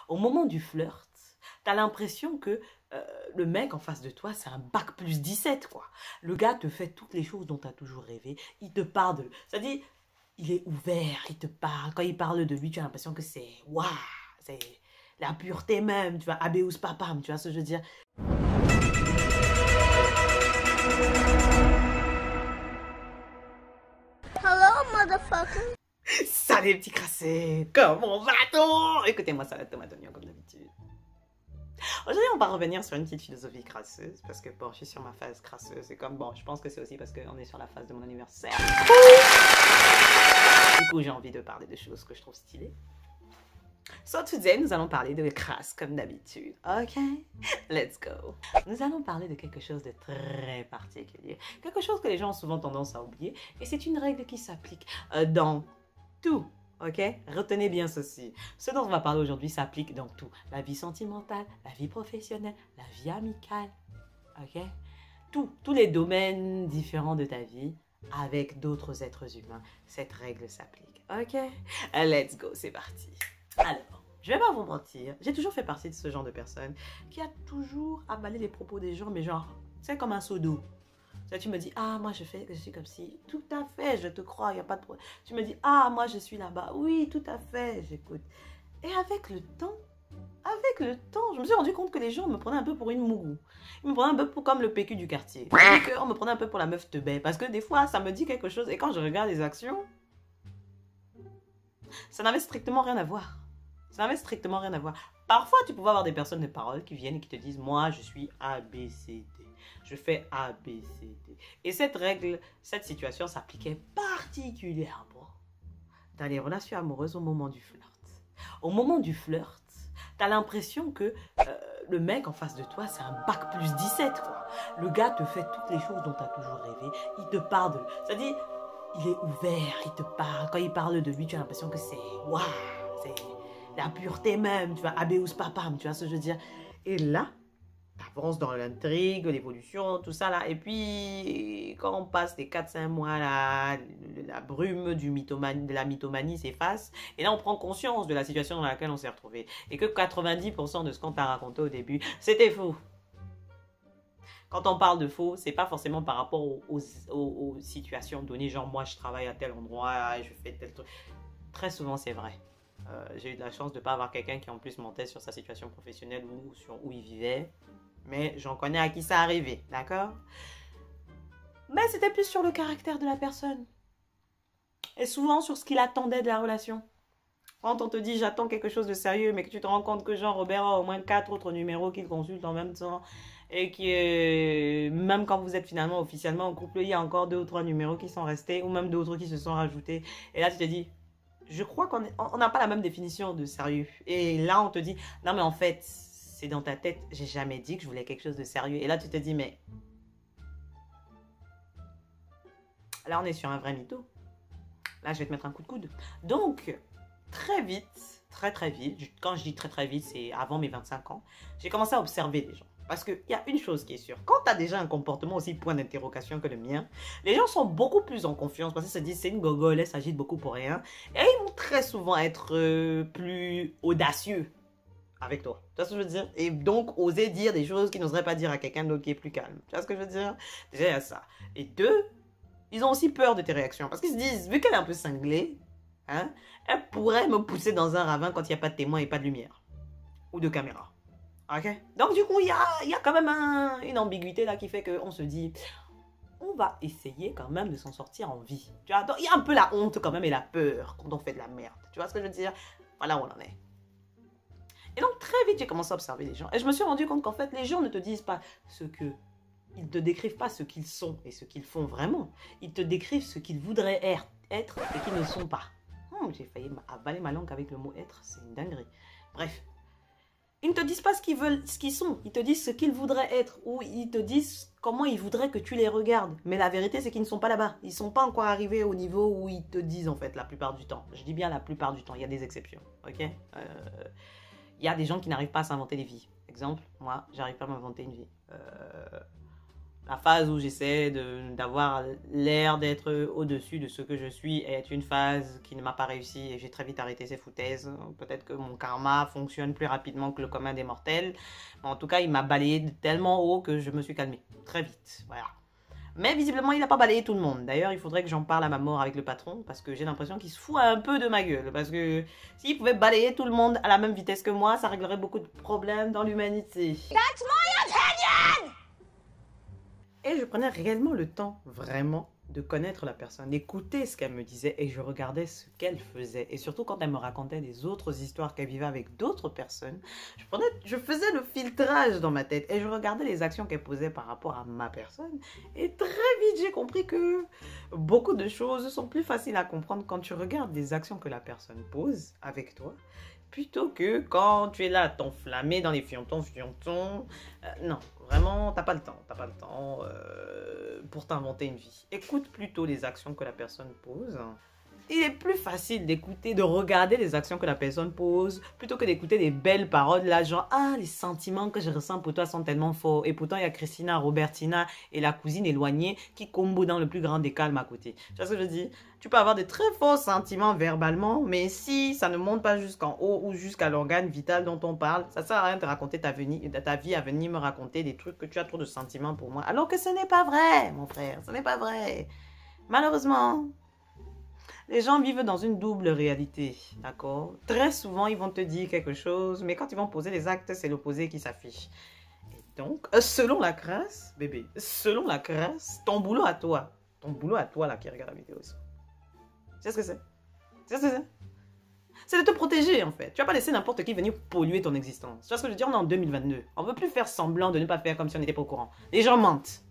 Au moment du flirt, t'as l'impression que le mec en face de toi, c'est un bac plus 17, quoi. Le gars te fait toutes les choses dont t'as toujours rêvé. Il te parle de... C'est-à-dire, il est ouvert, il te parle. Quand il parle de lui, tu as l'impression que c'est... Waouh, c'est la pureté même, tu vois. Abeus papam, tu vois ce que je veux dire. Hello, motherfucker. Salut les petits crassés, comment va-t-on? Écoutez-moi ça, la tomate oignon comme d'habitude. Aujourd'hui, on va revenir sur une petite philosophie crasseuse, parce que bon, je suis sur ma phase crasseuse, et comme bon, je pense que c'est aussi parce qu'on est sur la phase de mon anniversaire. Du coup, j'ai envie de parler de choses que je trouve stylées. So today, nous allons parler de crasse comme d'habitude, ok? Let's go! Nous allons parler de quelque chose de très particulier, quelque chose que les gens ont souvent tendance à oublier, et c'est une règle qui s'applique dans tout. Ok? Retenez bien ceci. Ce dont on va parler aujourd'hui s'applique dans tout. La vie sentimentale, la vie professionnelle, la vie amicale. Ok? Tous les domaines différents de ta vie avec d'autres êtres humains. Cette règle s'applique. Ok? Let's go, c'est parti. Alors, je vais pas vous mentir. J'ai toujours fait partie de ce genre de personne qui a toujours avalé les propos des gens, mais genre, c'est comme un seau d'eau. Tu me dis, ah, moi je suis comme si. Tout à fait, je te crois, il n'y a pas de problème. Tu me dis, ah, moi je suis là-bas. Oui, tout à fait, j'écoute. Et avec le temps, je me suis rendu compte que les gens me prenaient un peu pour une mourou. Ils me prenaient un peu pour, comme le PQ du quartier. On me prenait un peu pour la meuf teubée. Parce que des fois, ça me dit quelque chose. Et quand je regarde les actions, ça n'avait strictement rien à voir. Ça n'avait strictement rien à voir. Parfois, tu pouvais avoir des personnes de parole qui viennent et qui te disent, moi je suis ABCD. Je fais A, B, C, D. Et cette règle, cette situation s'appliquait particulièrement dans les relations amoureuses au moment du flirt. Au moment du flirt, tu as l'impression que le mec en face de toi, c'est un bac plus 17, quoi. Le gars te fait toutes les choses dont tu as toujours rêvé. Il te parle de... C'est-à-dire, il est ouvert, il te parle. Quand il parle de lui, tu as l'impression que c'est... Waouh, c'est la pureté même, tu vois. Abeus papam, tu vois ce que je veux dire. Et là, t'avances dans l'intrigue, l'évolution, tout ça là. Et puis, quand on passe les 4-5 mois là, la brume de la mythomanie s'efface. Et là, on prend conscience de la situation dans laquelle on s'est retrouvé. Et que 90% de ce qu'on t'a raconté au début, c'était faux. Quand on parle de faux, c'est pas forcément par rapport aux situations données. Genre, moi, je travaille à tel endroit, je fais tel truc. Très souvent, c'est vrai. J'ai eu de la chance de ne pas avoir quelqu'un qui en plus mentait sur sa situation professionnelle ou sur où il vivait. Mais j'en connais à qui ça arrivait, d'accord? Mais c'était plus sur le caractère de la personne. Et souvent sur ce qu'il attendait de la relation. Quand on te dit j'attends quelque chose de sérieux, mais que tu te rends compte que Jean-Robert a au moins 4 autres numéros qu'il consulte en même temps. Et que même quand vous êtes finalement officiellement en couple, il y a encore 2 ou 3 numéros qui sont restés. Ou même 2 ou 3 qui se sont rajoutés. Et là tu te dis, je crois qu'on n'a pas la même définition de sérieux. Et là on te dit, non mais en fait... c'est dans ta tête, j'ai jamais dit que je voulais quelque chose de sérieux. Et là, tu te dis, mais... là, on est sur un vrai mytho. Là, je vais te mettre un coup de coude. Donc, très vite, très vite, quand je dis très vite, c'est avant mes 25 ans, j'ai commencé à observer les gens. Parce qu'il y a une chose qui est sûre, quand tu as déjà un comportement aussi point d'interrogation que le mien, les gens sont beaucoup plus en confiance parce qu'ils se disent, c'est une gogole, elle s'agite beaucoup pour rien. Et ils vont très souvent être plus audacieux avec toi. Tu vois ce que je veux dire? Et donc, oser dire des choses qu'ils n'oseraient pas dire à quelqu'un d'autre qui est plus calme. Tu vois ce que je veux dire? Déjà, il y a ça. Et 2, ils ont aussi peur de tes réactions. Parce qu'ils se disent, vu qu'elle est un peu cinglée, hein, elle pourrait me pousser dans un ravin quand il n'y a pas de témoin et pas de lumière. Ou de caméra. Ok? Donc, du coup, il y a quand même une ambiguïté là qui fait qu'on se dit, on va essayer quand même de s'en sortir en vie. Tu vois? Donc, il y a un peu la honte quand même et la peur quand on fait de la merde. Tu vois ce que je veux dire? Voilà où on en est. Et donc, très vite, j'ai commencé à observer les gens. Et je me suis rendu compte qu'en fait, les gens ne te disent pas ce que... ils ne te décrivent pas ce qu'ils sont et ce qu'ils font vraiment. Ils te décrivent ce qu'ils voudraient être et qu'ils ne sont pas. J'ai failli avaler ma langue avec le mot être. C'est une dinguerie. Bref. Ils ne te disent pas ce qu'ils veulent, ce qu'ils sont. Ils te disent ce qu'ils voudraient être. Ou ils te disent comment ils voudraient que tu les regardes. Mais la vérité, c'est qu'ils ne sont pas là-bas. Ils ne sont pas encore arrivés au niveau où ils te disent, en fait, la plupart du temps. Je dis bien la plupart du temps. Il y a des exceptions. Ok? Il y a des gens qui n'arrivent pas à s'inventer des vies. Exemple, moi, j'arrive pas à m'inventer une vie. La phase où j'essaie d'avoir l'air d'être au-dessus de ce que je suis est une phase qui ne m'a pas réussi et j'ai très vite arrêté ces foutaises. Peut-être que mon karma fonctionne plus rapidement que le commun des mortels. Mais en tout cas, il m'a balayé tellement haut que je me suis calmée très vite. Voilà. Mais visiblement, il n'a pas balayé tout le monde. D'ailleurs, il faudrait que j'en parle à ma mort avec le patron parce que j'ai l'impression qu'il se fout un peu de ma gueule. Parce que s'il pouvait balayer tout le monde à la même vitesse que moi, ça réglerait beaucoup de problèmes dans l'humanité. That's my opinion! Et je prenais réellement le temps, vraiment, de connaître la personne, d'écouter ce qu'elle me disait et je regardais ce qu'elle faisait. Et surtout quand elle me racontait des autres histoires qu'elle vivait avec d'autres personnes, je faisais le filtrage dans ma tête et je regardais les actions qu'elle posait par rapport à ma personne. Et très vite, j'ai compris que beaucoup de choses sont plus faciles à comprendre quand tu regardes les actions que la personne pose avec toi, plutôt que quand tu es là à t'enflammer dans les fientons. Non, vraiment, t'as pas le temps pour t'inventer une vie. Écoute plutôt les actions que la personne pose. Il est plus facile d'écouter, de regarder les actions que la personne pose, plutôt que d'écouter des belles paroles, là, genre, ah, les sentiments que je ressens pour toi sont tellement forts. Et pourtant, il y a Christina, Robertina et la cousine éloignée qui combo dans le plus grand des calmes à côté. Tu vois ce que je dis? Tu peux avoir de très forts sentiments verbalement, mais si ça ne monte pas jusqu'en haut ou jusqu'à l'organe vital dont on parle, ça sert à rien de raconter ta vie à venir me raconter des trucs que tu as trop de sentiments pour moi. Alors que ce n'est pas vrai, mon frère, ce n'est pas vrai. Malheureusement, les gens vivent dans une double réalité, d'accord? Très souvent, ils vont te dire quelque chose, mais quand ils vont poser les actes, c'est l'opposé qui s'affiche. Et donc, selon la grâce, bébé, selon la grâce, ton boulot à toi là qui regarde la vidéo, tu sais ce que c'est? Tu sais ce que c'est? C'est de te protéger, en fait. Tu vas pas laisser n'importe qui venir polluer ton existence. Tu vois ce que je veux dire? On est en 2022. On veut plus faire semblant de ne pas faire comme si on n'était pas au courant. Les gens mentent,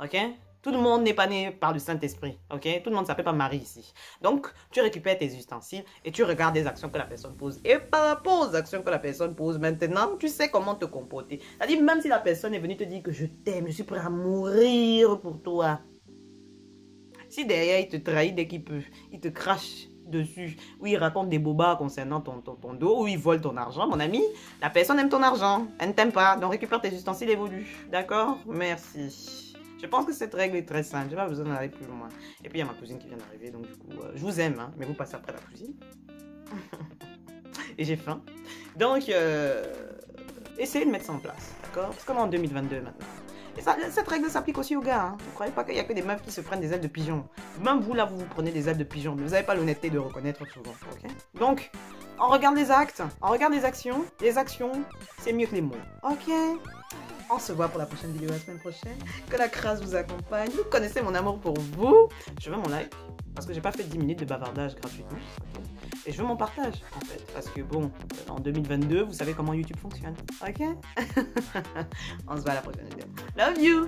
ok? Tout le monde n'est pas né par le Saint-Esprit, ok? Tout le monde ne s'appelle pas Marie ici. Donc, tu récupères tes ustensiles et tu regardes les actions que la personne pose. Et par rapport aux actions que la personne pose, maintenant, tu sais comment te comporter. C'est-à-dire, même si la personne est venue te dire que je t'aime, je suis prêt à mourir pour toi. Si derrière, il te trahit dès qu'il peut, il te crache dessus, ou il raconte des bobards concernant ton dos, ou il vole ton argent, mon ami, la personne aime ton argent, elle ne t'aime pas, donc récupère tes ustensiles et évolue. D'accord? Merci. Je pense que cette règle est très simple, j'ai pas besoin d'aller plus loin. Et puis il y a ma cousine qui vient d'arriver, donc du coup, je vous aime, hein, mais vous passez après la cousine. Et j'ai faim. Donc, essayez de mettre ça en place, d'accord? Parce qu'on est en 2022 maintenant. Et ça, cette règle s'applique aussi aux gars. Hein. Vous ne croyez pas qu'il n'y a que des meufs qui se prennent des ailes de pigeon. Même vous, là, vous vous prenez des ailes de pigeon. Mais vous n'avez pas l'honnêteté de reconnaître souvent. Okay? Donc, on regarde les actes, on regarde les actions. Les actions, c'est mieux que les mots. Ok? On se voit pour la prochaine vidéo la semaine prochaine. Que la grâce vous accompagne. Vous connaissez mon amour pour vous. Je veux mon like. Parce que j'ai pas fait 10 minutes de bavardage gratuitement. Okay? Et je veux mon partage, en fait. Parce que bon, en 2022, vous savez comment YouTube fonctionne. Ok? On se voit à la prochaine vidéo. Love you!